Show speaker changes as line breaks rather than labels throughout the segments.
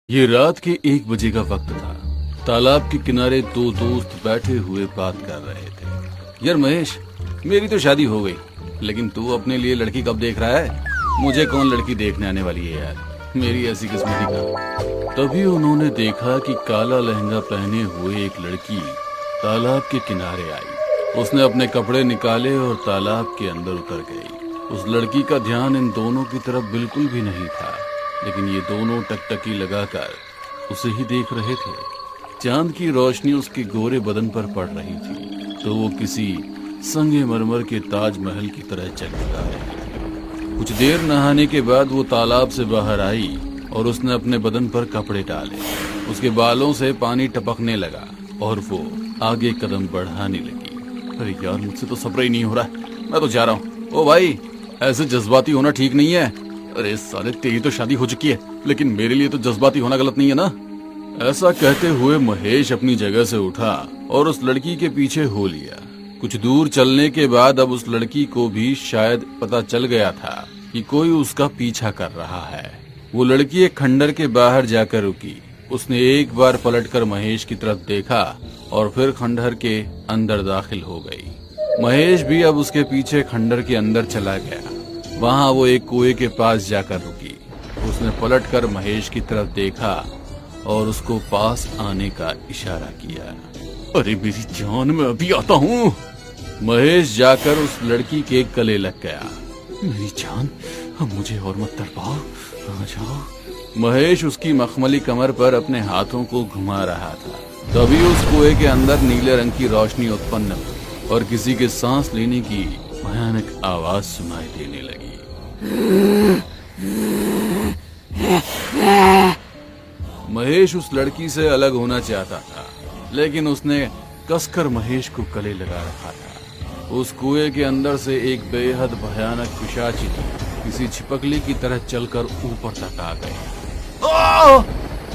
ये रात के 1 बजे का वक्त था। तालाब के किनारे दो दोस्त बैठे हुए बात कर रहे थे। यार महेश, मेरी तो शादी हो गई, लेकिन तू अपने लिए लड़की कब देख रहा है? मुझे कौन लड़की देखने आने वाली है यार, मेरी ऐसी किस्मती का। तभी उन्होंने देखा कि काला लहंगा पहने हुए एक लड़की तालाब के किनारे आई। उसने अपने कपड़े निकाले और तालाब के अंदर उतर गई। उस लड़की का ध्यान इन दोनों की तरफ बिल्कुल भी नहीं था, लेकिन ये दोनों टकटकी लगाकर उसे ही देख रहे थे। चांद की रोशनी उसके गोरे बदन पर पड़ रही थी, तो वो किसी संगे मरमर के ताजमहल की तरह चमका रही। कुछ देर नहाने के बाद वो तालाब से बाहर आई और उसने अपने बदन पर कपड़े डाले। उसके बालों से पानी टपकने लगा और वो आगे कदम बढ़ाने लगी। अरे यार, मुझसे तो सब्र ही नहीं हो रहा, मैं तो जा रहा हूँ। ओ भाई, ऐसे जज्बाती होना ठीक नहीं है। अरे साले, तेरी तो शादी हो चुकी है, लेकिन मेरे लिए तो जज्बाती होना गलत नहीं है ना। ऐसा कहते हुए महेश अपनी जगह से उठा और उस लड़की के पीछे हो लिया। कुछ दूर चलने के बाद अब उस लड़की को भी शायद पता चल गया था कि कोई उसका पीछा कर रहा है। वो लड़की एक खंडर के बाहर जाकर रुकी। उसने एक बार पलटकर महेश की तरफ देखा और फिर खंडर के अंदर दाखिल हो गई। महेश भी अब उसके पीछे खंडर के अंदर चला गया। वहां वो एक कुएं के पास जाकर रुकी। उसने पलटकर महेश की तरफ देखा और उसको पास आने का इशारा किया। अरे मेरी जान, मैं अभी आता हूँ। महेश जाकर उस लड़की के गले लग गया। मेरी जान, अब मुझे और मत तड़पाओ, आ जाओ। महेश उसकी मखमली कमर पर अपने हाथों को घुमा रहा था। तभी उस कुएं के अंदर नीले रंग की रोशनी उत्पन्न हुई और किसी के सांस लेने की भयानक आवाज सुनाई देने लगी। महेश उस लड़की से अलग होना चाहता था, लेकिन उसने कसकर महेश को गले लगा रखा था। उस कुएं के अंदर से एक बेहद भयानक पिशाची किसी छिपकली की तरह चलकर ऊपर तक आ गई।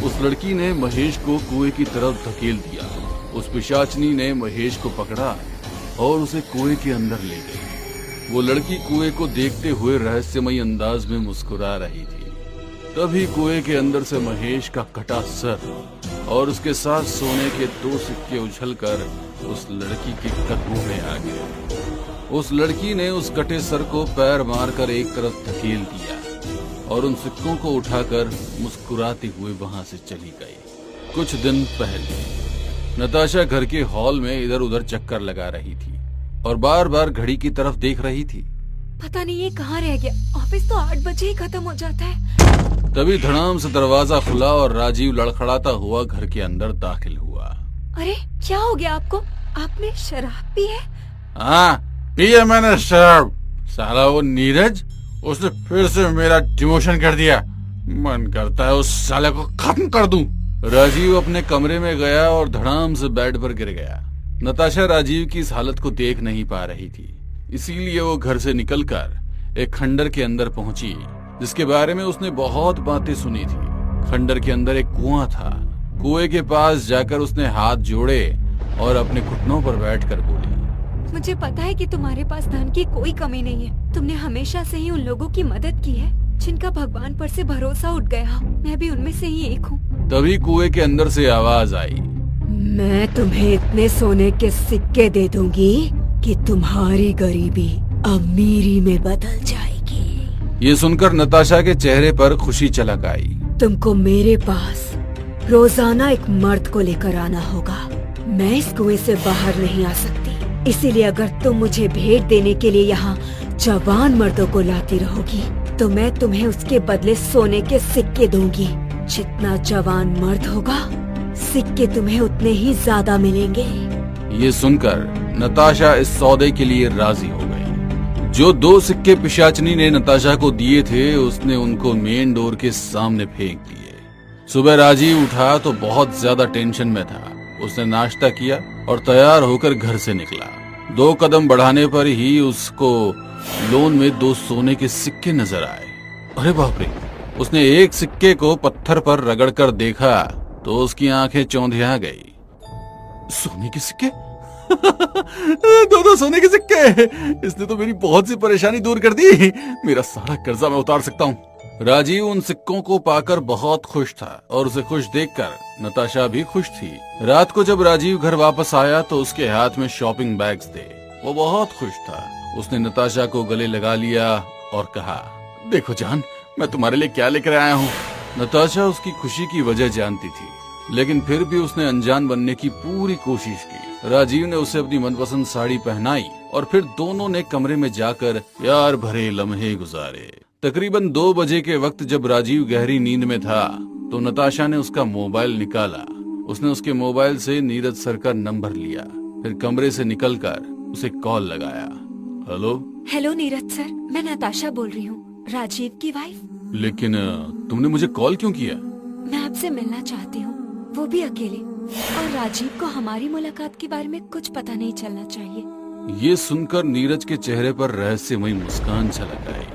उस लड़की ने महेश को कुएं की तरफ धकेल दिया। उस पिशाचनी ने महेश को पकड़ा और उसे कुएं के अंदर ले गई। वो लड़की कुएं को देखते हुए रहस्यमयी अंदाज में मुस्कुरा रही थी। तभी कुएं के अंदर से महेश का कटा सर और उसके साथ सोने के 2 सिक्के उछलकर उस लड़की के कदमों में आ गए। उस लड़की ने उस कटे सर को पैर मारकर एक तरफ धकेल दिया और उन सिक्कों को उठाकर मुस्कुराते हुए वहां से चली गई। कुछ दिन पहले नताशा घर के हॉल में इधर उधर चक्कर लगा रही थी और बार बार घड़ी की तरफ देख रही थी।
पता नहीं ये कहाँ रह गया, ऑफिस तो 8 बजे ही खत्म हो जाता है।
तभी धड़ाम से दरवाजा खुला और राजीव लड़खड़ाता हुआ घर के अंदर दाखिल हुआ।
अरे क्या हो गया आपको? आपने शराब पी है?
हाँ, पी है मैंने शराब। साला वो नीरज, उसने फिर से मेरा डिमोशन कर दिया। मन करता है उस साले को खत्म कर दूं। राजीव अपने कमरे में गया और धड़ाम से बेड पर गिर गया। नताशा राजीव की इस हालत को देख नहीं पा रही थी, इसीलिए वो घर से निकलकर एक खंडर के अंदर पहुंची, जिसके बारे में उसने बहुत बातें सुनी थी। खंडर के अंदर एक कुआं था। कुएं के पास जाकर उसने हाथ जोड़े और अपने घुटनों पर बैठकर बोली,
मुझे पता है कि तुम्हारे पास धन की कोई कमी नहीं है। तुमने हमेशा से ही उन लोगों की मदद की है जिनका भगवान पर से भरोसा उठ गया। मैं भी उनमें से ही एक हूँ।
तभी कुएं के अंदर से आवाज आई,
मैं तुम्हें इतने सोने के सिक्के दे दूंगी कि तुम्हारी गरीबी अमीरी में बदल जाएगी।
ये सुनकर नताशा के चेहरे पर खुशी झलक आई।
तुमको मेरे पास रोजाना एक मर्द को लेकर आना होगा। मैं इस कुएं से बाहर नहीं आ सकती, इसीलिए अगर तुम मुझे भेंट देने के लिए यहाँ जवान मर्दों को लाती रहोगी तो मैं तुम्हें उसके बदले सोने के सिक्के दूंगी। जितना जवान मर्द होगा, सिक्के तुम्हें उतने ही ज्यादा मिलेंगे।
ये सुनकर नताशा इस सौदे के लिए राजी हो गई। जो 2 सिक्के पिशाचनी ने नताशा को दिए थे, उसने उनको मेन डोर के सामने फेंक दिए। सुबह राजीव उठा तो बहुत ज्यादा टेंशन में था। उसने नाश्ता किया और तैयार होकर घर से निकला। 2 कदम बढ़ाने पर ही उसको लोन में 2 सोने के सिक्के नजर आए। अरे बाप रे! उसने एक सिक्के को पत्थर पर रगड़कर देखा तो उसकी आंखें चौंधिया गई। सोने के सिक्के? 2 सोने के सिक्के! इसने तो मेरी बहुत सी परेशानी दूर कर दी। मेरा सारा कर्जा मैं उतार सकता हूँ। राजीव उन सिक्कों को पाकर बहुत खुश था और उसे खुश देखकर नताशा भी खुश थी। रात को जब राजीव घर वापस आया तो उसके हाथ में शॉपिंग बैग्स थे। वो बहुत खुश था। उसने नताशा को गले लगा लिया और कहा, देखो जान, मैं तुम्हारे लिए क्या लेकर आया हूँ। नताशा उसकी खुशी की वजह जानती थी, लेकिन फिर भी उसने अनजान बनने की पूरी कोशिश की। राजीव ने उसे अपनी मनपसंद साड़ी पहनाई और फिर दोनों ने कमरे में जाकर प्यार भरे लम्हे गुजारे। तकरीबन 2 बजे के वक्त जब राजीव गहरी नींद में था तो नताशा ने उसका मोबाइल निकाला। उसने उसके मोबाइल से नीरज सर का नंबर लिया, फिर कमरे से निकलकर उसे कॉल लगाया। हेलो।
हेलो नीरज सर, मैं नताशा बोल रही हूँ, राजीव की वाइफ।
लेकिन तुमने मुझे कॉल क्यों किया?
मैं आपसे मिलना चाहती हूँ, वो भी अकेले, और राजीव को हमारी मुलाकात के बारे में कुछ पता नहीं चलना चाहिए।
ये सुनकर नीरज के चेहरे पर रहस्यमयी मुस्कान छलक आई।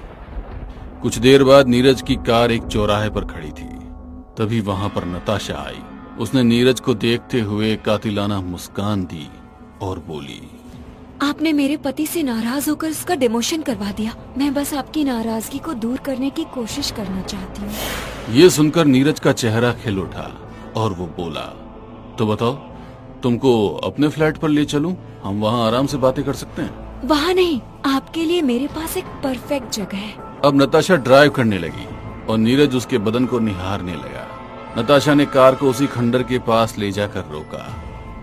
कुछ देर बाद नीरज की कार एक चौराहे पर खड़ी थी। तभी वहां पर नताशा आई। उसने नीरज को देखते हुए कातिलाना मुस्कान दी और बोली,
आपने मेरे पति से नाराज होकर उसका डिमोशन करवा दिया। मैं बस आपकी नाराजगी को दूर करने की कोशिश करना चाहती हूँ।
ये सुनकर नीरज का चेहरा खिल उठा और वो बोला, तो बताओ, तुमको अपने फ्लैट पर ले चलूं? हम वहाँ आराम से बातें कर सकते हैं।
वहाँ नहीं, आपके लिए मेरे पास एक परफेक्ट जगह है।
अब नताशा ड्राइव करने लगी और नीरज उसके बदन को निहारने लगा। नताशा ने कार को उसी खंडर के पास ले जाकर रोका।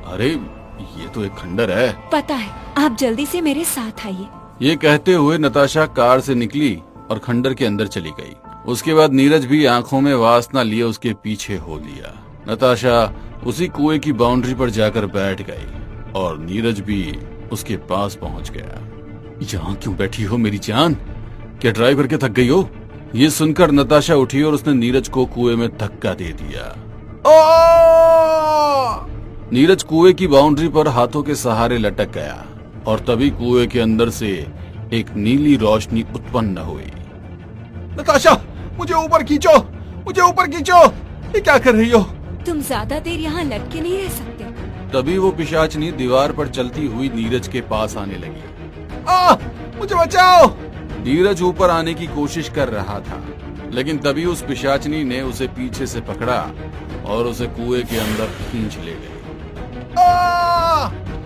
अरे, ये तो एक खंडर है।
पता है, आप जल्दी से मेरे साथ आइए।
ये कहते हुए नताशा कार से निकली और खंडर के अंदर चली गई। उसके बाद नीरज भी आंखों में वासना लिए उसके पीछे हो लिया। नताशा उसी कुएं की बाउंड्री पर जाकर बैठ गई और नीरज भी उसके पास पहुंच गया। यहाँ क्यों बैठी हो मेरी जान? क्या ड्राइव करके थक गई हो? ये सुनकर नताशा उठी और उसने नीरज को कुएं में धक्का दे दिया। नीरज कुएं की बाउंड्री पर हाथों के सहारे लटक गया और तभी कुएं के अंदर से एक नीली रोशनी उत्पन्न हुई। नताशा, मुझे ऊपर खींचो, मुझे ऊपर खींचो। ये क्या कर रही हो?
तुम ज्यादा देर यहाँ लटके नहीं रह सकते।
तभी वो पिशाचनी दीवार पर चलती हुई नीरज के पास आने लगी। मुझे बचाओ! नीरज ऊपर आने की कोशिश कर रहा था, लेकिन तभी उस पिशाचनी ने उसे पीछे से पकड़ा और उसे कुएं के अंदर खींच ले गई।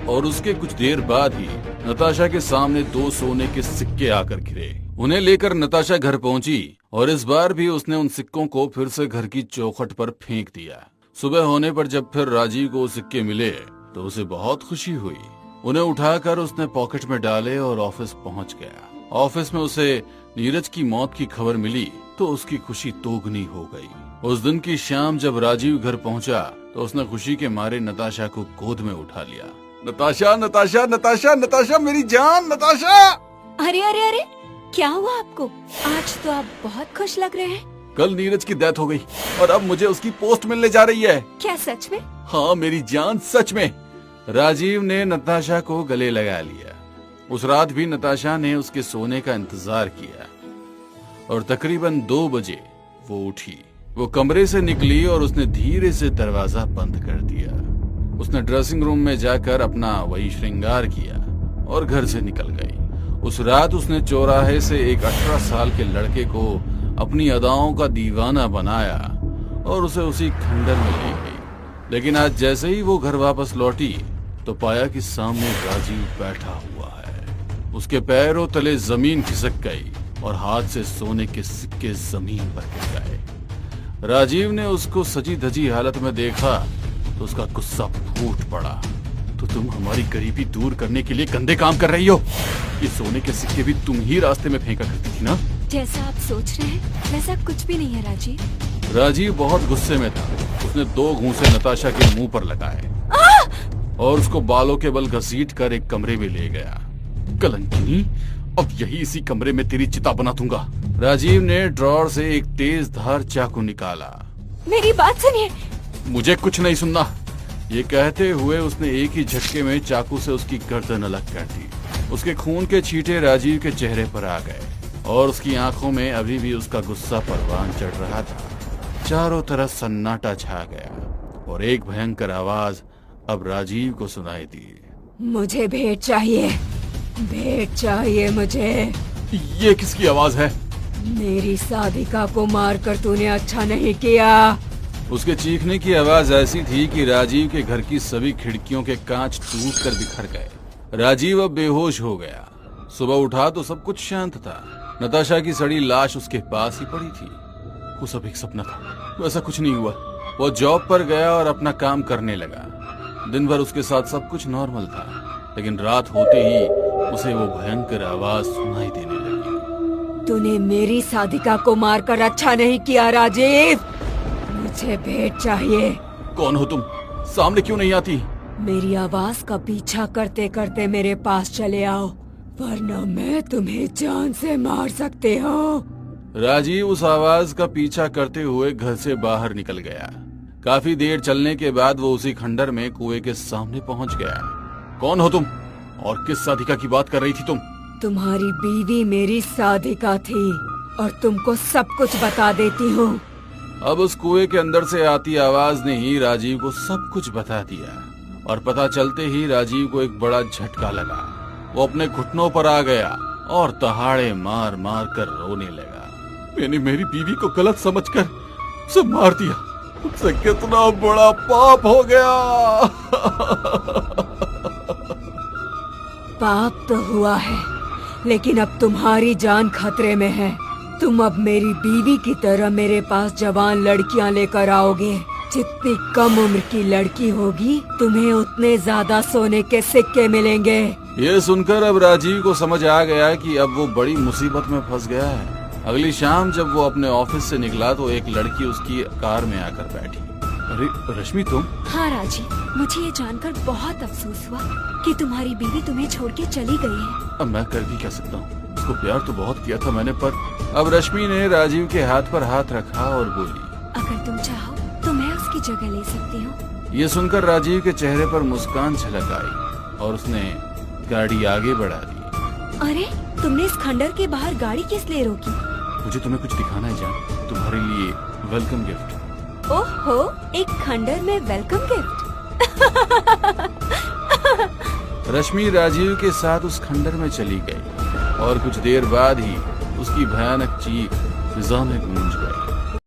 और उसके कुछ देर बाद ही नताशा के सामने 2 सोने के सिक्के आकर गिरे। उन्हें लेकर नताशा घर पहुंची और इस बार भी उसने उन सिक्कों को फिर से घर की चौखट पर फेंक दिया। सुबह होने पर जब फिर राजीव को सिक्के मिले तो उसे बहुत खुशी हुई। उन्हें उठाकर उसने पॉकेट में डाले और ऑफिस पहुंच गया। ऑफिस में उसे नीरज की मौत की खबर मिली तो उसकी खुशी दोगुनी हो गई। उस दिन की शाम जब राजीव घर पहुंचा तो उसने खुशी के मारे नताशा को गोद में उठा लिया। नताशा, नताशा, नताशा, नताशा, मेरी जान, नताशा!
अरे अरे अरे, क्या हुआ आपको? आज तो आप बहुत खुश लग रहे हैं।
कल नीरज की डेथ हो गई और अब मुझे उसकी पोस्ट मिलने जा रही है।
क्या सच में?
हाँ मेरी जान, सच में। राजीव ने नताशा को गले लगा लिया। उस रात भी नताशा ने उसके सोने का इंतजार किया और तकरीबन 2 बजे वो उठी। वो कमरे से निकली और उसने धीरे से दरवाजा बंद कर दिया। उसने ड्रेसिंग रूम में जाकर अपना वही श्रृंगार किया और घर से निकल गई। उस रात उसने चौराहे से एक 18 साल के लड़के को अपनी अदाओं का दीवाना बनाया और उसे उसी खंडर में ले गई। लेकिन आज जैसे ही वो घर वापस लौटी तो पाया कि सामने राजीव बैठा हुआ है। उसके पैरों तले जमीन खिसक गई और हाथ से सोने के सिक्के जमीन पर गिर गए। राजीव ने उसको सजी धजी हालत में देखा तो उसका गुस्सा फूट पड़ा। तो तुम हमारी गरीबी दूर करने के लिए गंदे काम कर रही हो। ये सोने के सिक्के भी तुम ही रास्ते में फेंका करती थी ना?
जैसा आप सोच रहे हैं वैसा कुछ भी नहीं है राजीव।
राजीव बहुत गुस्से में था। उसने 2 घूंसे नताशा के मुंह पर लगाए और उसको बालों के बल घसीट कर एक कमरे में ले गया। कलंकिनी, अब यही इसी कमरे में तेरी चिता बना दूंगा। राजीव ने ड्रॉर से एक तेज धार चाकू निकाला।
मेरी बात सुनिए।
मुझे कुछ नहीं सुनना। ये कहते हुए उसने एक ही झटके में चाकू से उसकी गर्दन अलग कर दी। उसके खून के छींटे राजीव के चेहरे पर आ गए और उसकी आंखों में अभी भी उसका गुस्सा परवान चढ़ रहा था। चारों तरफ सन्नाटा छा गया और एक भयंकर आवाज अब राजीव को सुनाई दी।
मुझे भेंट चाहिए, भेंट चाहिए मुझे।
ये किसकी आवाज है?
मेरी साधिका को मारकर तूने अच्छा नहीं किया।
उसके चीखने की आवाज ऐसी थी कि राजीव के घर की सभी खिड़कियों के कांच टूटकर बिखर गए। राजीव अब बेहोश हो गया। सुबह उठा तो सब कुछ शांत था। नताशा की सड़ी लाश उसके पास ही पड़ी थी। वो सब एक सपना था, वैसा कुछ नहीं हुआ। वो जॉब पर गया और अपना काम करने लगा। दिन भर उसके साथ सब कुछ नॉर्मल था, लेकिन रात होते ही उसे वो भयंकर आवाज सुनाई देने लगी।
तूने मेरी साधिका को मारकर अच्छा नहीं किया राजीव। मुझे भेंट चाहिए।
कौन हो तुम? सामने क्यों नहीं आती?
मेरी आवाज का पीछा करते करते मेरे पास चले आओ, वरना मैं तुम्हें जान से मार सकते हो।
राजीव उस आवाज का पीछा करते हुए घर से बाहर निकल गया। काफी देर चलने के बाद वो उसी खंडर में कुएं के सामने पहुंच गया। कौन हो तुम और किस साधिका की बात कर रही थी तुम?
तुम्हारी बीवी मेरी साधिका थी और तुमको सब कुछ बता देती हूँ।
अब उस कुएं के अंदर से आती आवाज ने ही राजीव को सब कुछ बता दिया और पता चलते ही राजीव को एक बड़ा झटका लगा। वो अपने घुटनों पर आ गया और तहाड़े मार मार कर रोने लगा। मैंने मेरी बीवी को गलत समझकर उसे मार दिया। मुझसे कितना बड़ा पाप हो गया।
पाप तो हुआ है, लेकिन अब तुम्हारी जान खतरे में है। तुम अब मेरी बीवी की तरह मेरे पास जवान लड़कियां लेकर आओगे। जितनी कम उम्र की लड़की होगी, तुम्हें उतने ज्यादा सोने के सिक्के मिलेंगे।
ये सुनकर अब राजीव को समझ आ गया कि अब वो बड़ी मुसीबत में फंस गया है। अगली शाम जब वो अपने ऑफिस से निकला तो एक लड़की उसकी कार में आकर बैठी। अरे रश्मि तुम?
हाँ राजीव, मुझे ये जानकर बहुत अफसोस हुआ कि तुम्हारी बीवी तुम्हें छोड़ के चली गई है।
अब मैं कर भी क्या सकता हूँ? उसको प्यार तो बहुत किया था मैंने, पर अब रश्मि ने राजीव के हाथ पर हाथ रखा और बोली,
अगर तुम चाहो तो मैं उसकी जगह ले सकती हूँ।
ये सुनकर राजीव के चेहरे पर मुस्कान झलक आई और उसने गाड़ी आगे बढ़ा दी।
अरे तुमने इस खंडर के बाहर गाड़ी किस लिए रोकी?
मुझे तुम्हें कुछ दिखाना है जान, तुम्हारे लिए वेलकम गिफ्ट।
ओहो, एक खंडर में वेलकम गिफ्ट।
रश्मि राजीव के साथ उस खंडर में चली गई और कुछ देर बाद ही उसकी भयानक चीख फिजा में गूंज गई।